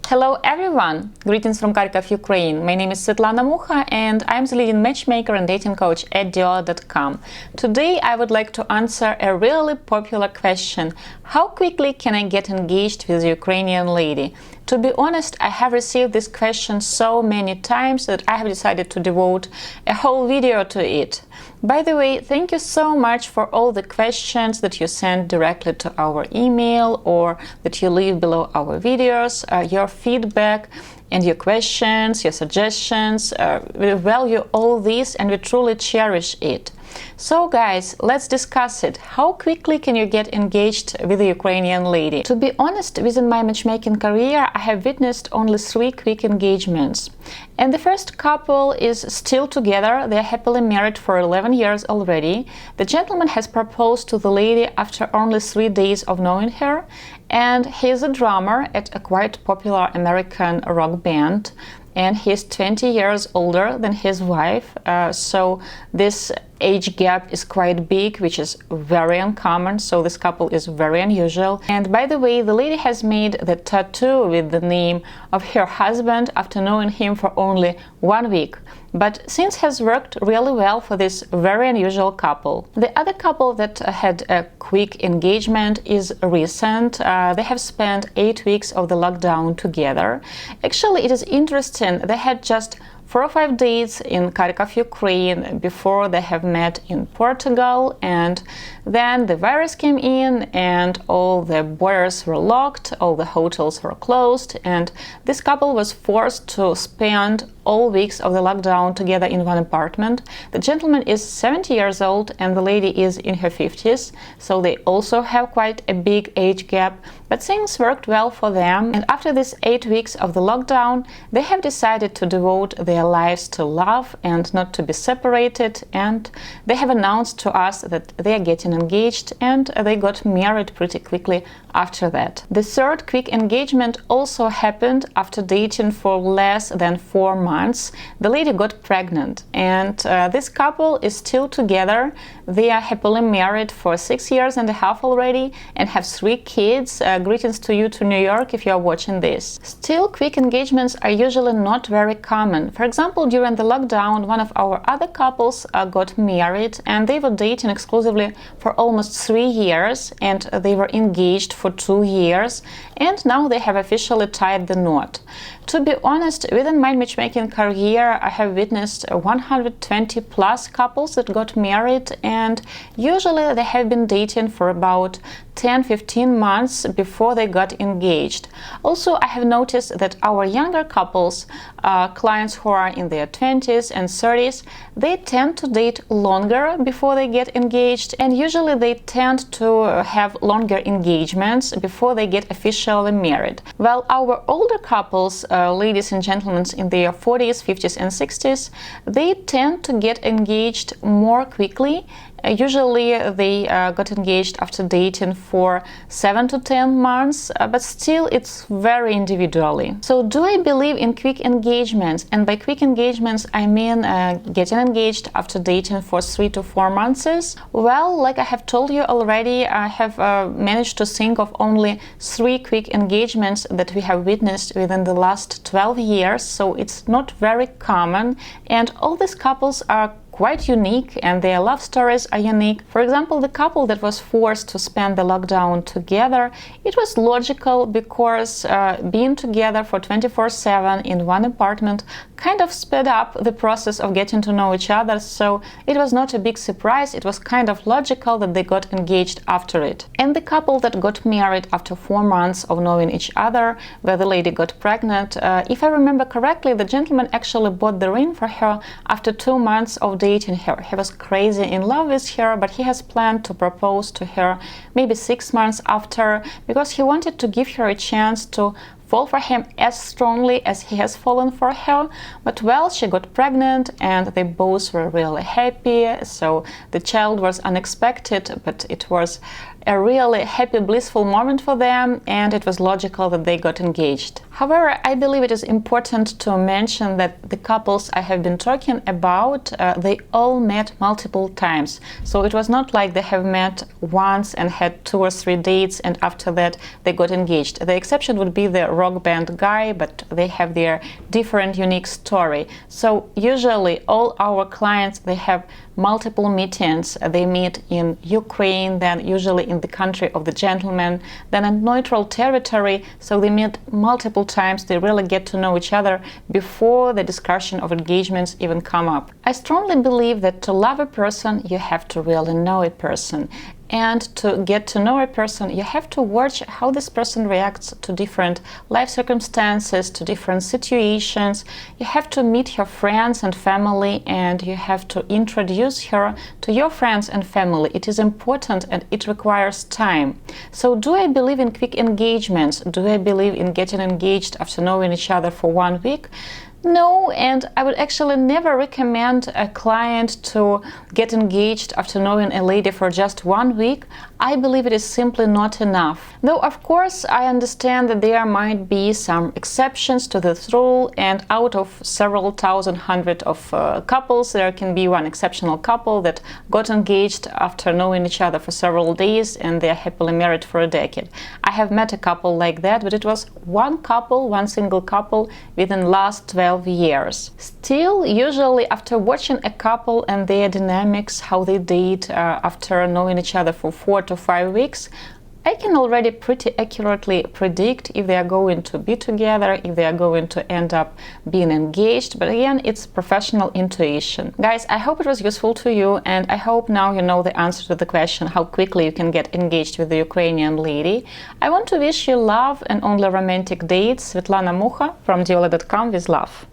Hello everyone! Greetings from Kharkov, Ukraine. My name is Svetlana Mucha and I'm the leading matchmaker and dating coach at Diolli.com. Today I would like to answer a really popular question. How quickly can I get engaged with a Ukrainian lady? To be honest, I have received this question so many times that I have decided to devote a whole video to it. By the way, thank you so much for all the questions that you send directly to our email or that you leave below our videos. Your feedback and your questions, your suggestions, we value all this and we truly cherish it. So guys, let's discuss it. How quickly can you get engaged with a Ukrainian lady? To be honest, within my matchmaking career, I have witnessed only 3 quick engagements. And the first couple is still together. They're happily married for 11 years already. The gentleman has proposed to the lady after only 3 days of knowing her. And he is a drummer at a quite popular American rock band. And he's 20 years older than his wife, so this age gap is quite big, which is very uncommon, so this couple is very unusual. And by the way, the lady has made the tattoo with the name of her husband after knowing him for only 1 week. But since has worked really well for this very unusual couple. The other couple that had a quick engagement is recent. They have spent 8 weeks of the lockdown together. Actually, it is interesting. They had just 4 or 5 days in Kharkov, Ukraine before they have met in Portugal, and then the virus came in and all the borders were locked, all the hotels were closed, and this couple was forced to spend all weeks of the lockdown together in one apartment. The gentleman is 70 years old and the lady is in her 50s, so they also have quite a big age gap, but things worked well for them. And after these 8 weeks of the lockdown, they have decided to devote their lives to love and not to be separated, and they have announced to us that they are getting engaged, and they got married pretty quickly after that. The third quick engagement also happened after dating for less than 4 months. The lady got pregnant, and this couple is still together. They are happily married for 6 years and a half already and have 3 kids. Greetings to you to New York if you are watching this. Still, quick engagements are usually not very common. For example, during the lockdown, one of our other couples got married, and they were dating exclusively for almost 3 years, and they were engaged for 2 years, and now they have officially tied the knot. To be honest, within my matchmaking career, I have witnessed 120 plus couples that got married, and usually they have been dating for about 10-15 months before they got engaged. Also, I have noticed that our younger couples, clients who are in their 20s and 30s, they tend to date longer before they get engaged, and usually they tend to have longer engagements before they get officially married. While our older couples, ladies and gentlemen in their 40s, 50s and 60s, they tend to get engaged more quickly. Usually they got engaged after dating for 7 to 10 months, but still it's very individually. So do I believe in quick engagements? And by quick engagements I mean getting engaged after dating for 3 to 4 months. Well, like I have told you already, I have managed to think of only 3 quick engagements that we have witnessed within the last 12 years, so it's not very common, and all these couples are quite unique and their love stories are unique. For example, the couple that was forced to spend the lockdown together, it was logical because being together for 24/7 in one apartment kind of sped up the process of getting to know each other, so it was not a big surprise. It was kind of logical that they got engaged after it. And the couple that got married after 4 months of knowing each other, where the lady got pregnant, if I remember correctly, the gentleman actually bought the ring for her after 2 months of dating her. He was crazy in love with her, but he has planned to propose to her maybe 6 months after, because he wanted to give her a chance to fall for him as strongly as he has fallen for her. But well, she got pregnant and they both were really happy, so the child was unexpected, but it was a really happy, blissful moment for them, and it was logical that they got engaged. However, I believe it is important to mention that the couples I have been talking about, they all met multiple times. So it was not like they have met once and had 2 or 3 dates and after that they got engaged. The exception would be the rock band guy, but they have their different, unique story. So usually all our clients, they have multiple meetings. They meet in Ukraine, then usually in the country of the gentleman, then in neutral territory. So they meet multiple times. They really get to know each other before the discussion of engagements even come up. I strongly believe that to love a person, you have to really know a person. And to get to know a person, you have to watch how this person reacts to different life circumstances, to different situations. You have to meet her friends and family, and you have to introduce her to your friends and family. It is important and it requires time. So do I believe in quick engagements? Do I believe in getting engaged after knowing each other for 1 week? No, and I would actually never recommend a client to get engaged after knowing a lady for just 1 week. I believe it is simply not enough. Though, of course, I understand that there might be some exceptions to this rule, and out of several thousand, hundred of couples, there can be one exceptional couple that got engaged after knowing each other for several days, and they are happily married for a decade. I have met a couple like that, but it was one couple, one single couple within the last 12 years. Still, usually after watching a couple and their dynamics, how they date after knowing each other for 4 to 5 weeks, I can already pretty accurately predict if they are going to be together, if they are going to end up being engaged. But again, it's professional intuition. Guys, I hope it was useful to you, and I hope now you know the answer to the question how quickly you can get engaged with the Ukrainian lady. I want to wish you love and only romantic dates. Svetlana Mukha from Diolli.com with love.